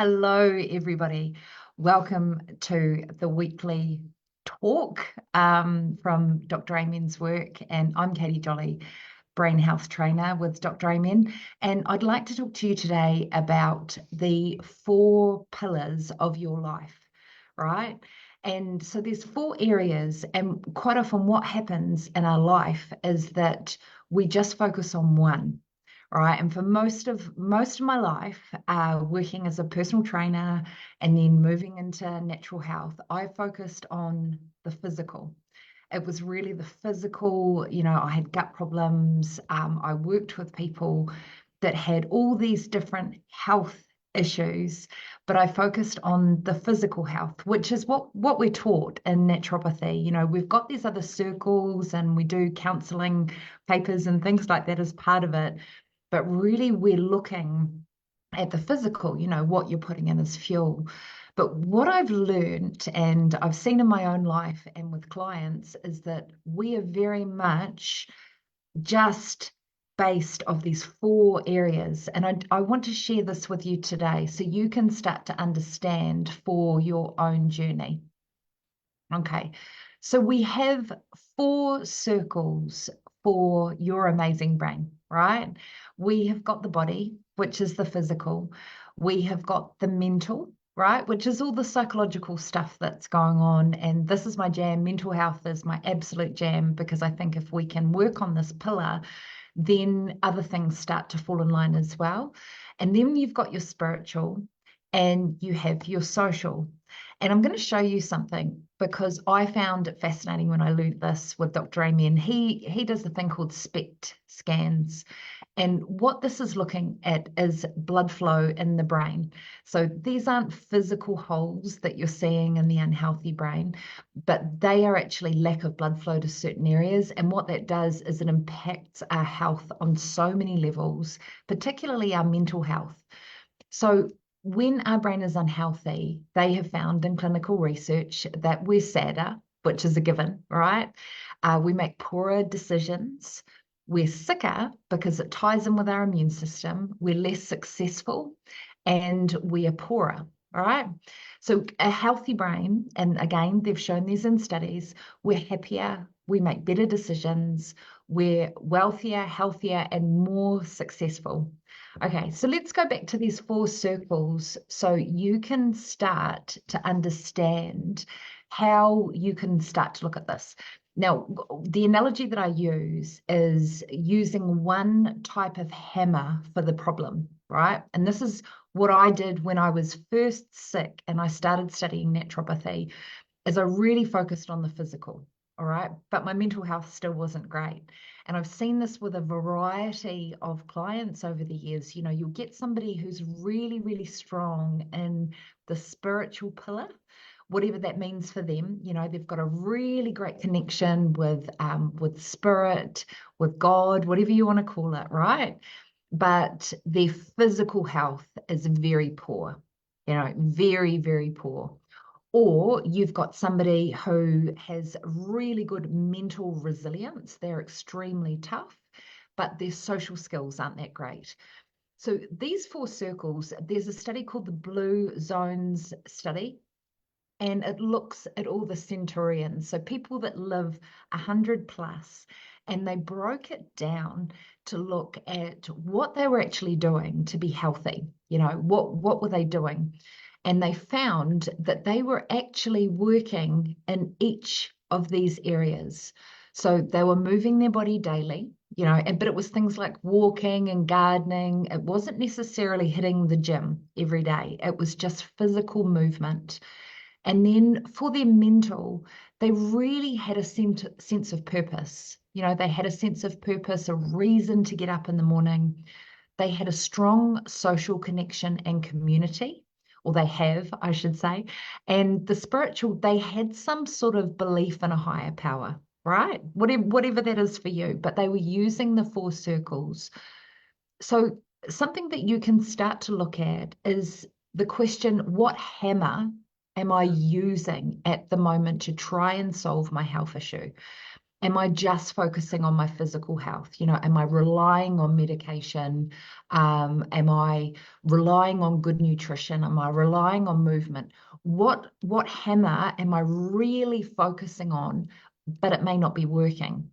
Hello, everybody. Welcome to the weekly talk from Dr. Amen's work. And I'm Katie Jolly, brain health trainer with Dr. Amen. And I'd like to talk to you today about the 4 pillars of your life, right? And so there's 4 areas, and quite often what happens in our life is that we just focus on one. Right. And for most of my life, working as a personal trainer and then moving into natural health, I focused on the physical. It was really the physical, I had gut problems. I worked with people that had all these different health issues, but I focused on the physical health, which is what we're taught in naturopathy. We've got these other circles and we do counseling papers and things like that as part of it. But really, we're looking at the physical, what you're putting in as fuel. But what I've learned and I've seen in my own life and with clients is that we are very much just based of these 4 areas. And I want to share this with you today so you can start to understand for your own journey. Okay, so we have 4 circles for your amazing brain, right? We have got the body, which is the physical. We have got the mental, right? Which is all the psychological stuff that's going on. And this is my jam. Mental health is my absolute jam because I think if we can work on this pillar, then other things start to fall in line as well. And then you've got your spiritual and you have your social. And I'm going to show you something because I found it fascinating when I learned this with Dr. Amen. He does a thing called SPECT scans. And what this is looking at is blood flow in the brain. So these aren't physical holes that you're seeing in the unhealthy brain, but they are actually lack of blood flow to certain areas. And what that does is it impacts our health on so many levels, particularly our mental health. So when our brain is unhealthy, they have found in clinical research that we're sadder, which is a given, right? We make poorer decisions. We're sicker because it ties in with our immune system. We're less successful and we are poorer, all right? So a healthy brain, and again, they've shown these in studies, we're happier, we make better decisions, we're wealthier, healthier, and more successful. Okay, so let's go back to these 4 circles so you can start to understand how you can start to look at this. Now, the analogy that I use is using one type of hammer for the problem, right? And this is what I did when I was first sick and I started studying naturopathy, is I really focused on the physical, all right? But my mental health still wasn't great. And I've seen this with a variety of clients over the years. You'll get somebody who's really, really strong in the spiritual pillar, whatever that means for them. They've got a really great connection with spirit, with God, whatever you want to call it, right? But their physical health is very poor, very, very poor. Or you've got somebody who has really good mental resilience. They're extremely tough, but their social skills aren't that great. So these 4 circles, there's a study called the Blue Zones study, and it looks at all the centurions. So people that live 100 plus, and they broke it down to look at what they were actually doing to be healthy. What were they doing? And they found that they were actually working in each of these areas. So they were moving their body daily, but it was things like walking and gardening. It wasn't necessarily hitting the gym every day. It was just physical movement. And then for their mental, they really had a sense of purpose. They had a sense of purpose, a reason to get up in the morning. They had a strong social connection and community, or they have, I should say. And the spiritual, they had some sort of belief in a higher power, right? Whatever that is for you, but they were using the 4 circles. So something that you can start to look at is the question, what hammer am I using at the moment to try and solve my health issue? Am I just focusing on my physical health? Am I relying on medication? Am I relying on good nutrition? Am I relying on movement? What hammer am I really focusing on, but it may not be working?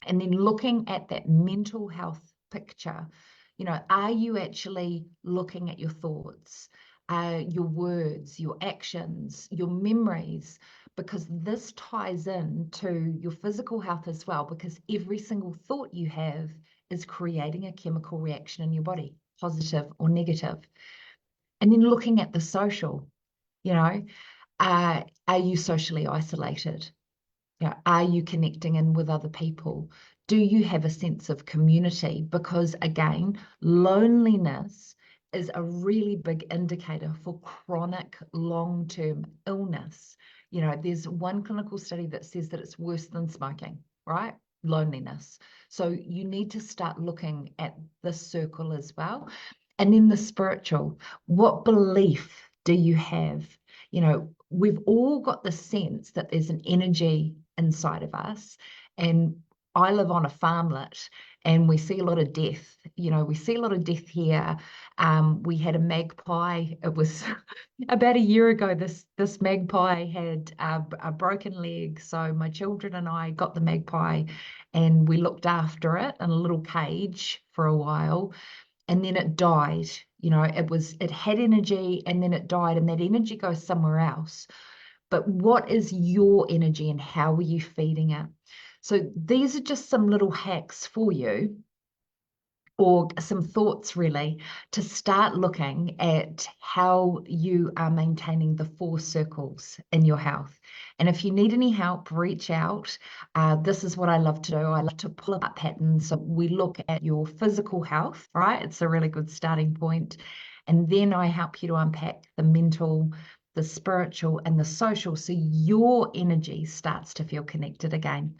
And then looking at that mental health picture, are you actually looking at your thoughts, your words, your actions, your memories? Because this ties in to your physical health as well, because every single thought you have is creating a chemical reaction in your body, positive or negative. And then looking at the social, you know, are you socially isolated? Are you connecting in with other people? Do you have a sense of community? Because again, loneliness is a really big indicator for chronic long-term illness. There's one clinical study that says that it's worse than smoking, right? Loneliness. So you need to start looking at this circle as well. And then the spiritual, what belief do you have? We've all got the sense that there's an energy inside of us. And I live on a farmlet and we see a lot of death. We see a lot of death here. We had a magpie. It was about a year ago. This magpie had a broken leg. So my children and I got the magpie and we looked after it in a little cage for a while. And then it died. It had energy and then it died, and that energy goes somewhere else. But what is your energy and how are you feeding it? So these are just some little hacks for you, or some thoughts really, to start looking at how you are maintaining the 4 circles in your health. And if you need any help, reach out. This is what I love to do. I love to pull up patterns. So we look at your physical health, right? It's a really good starting point. And then I help you to unpack the mental, the spiritual, and the social, so your energy starts to feel connected again.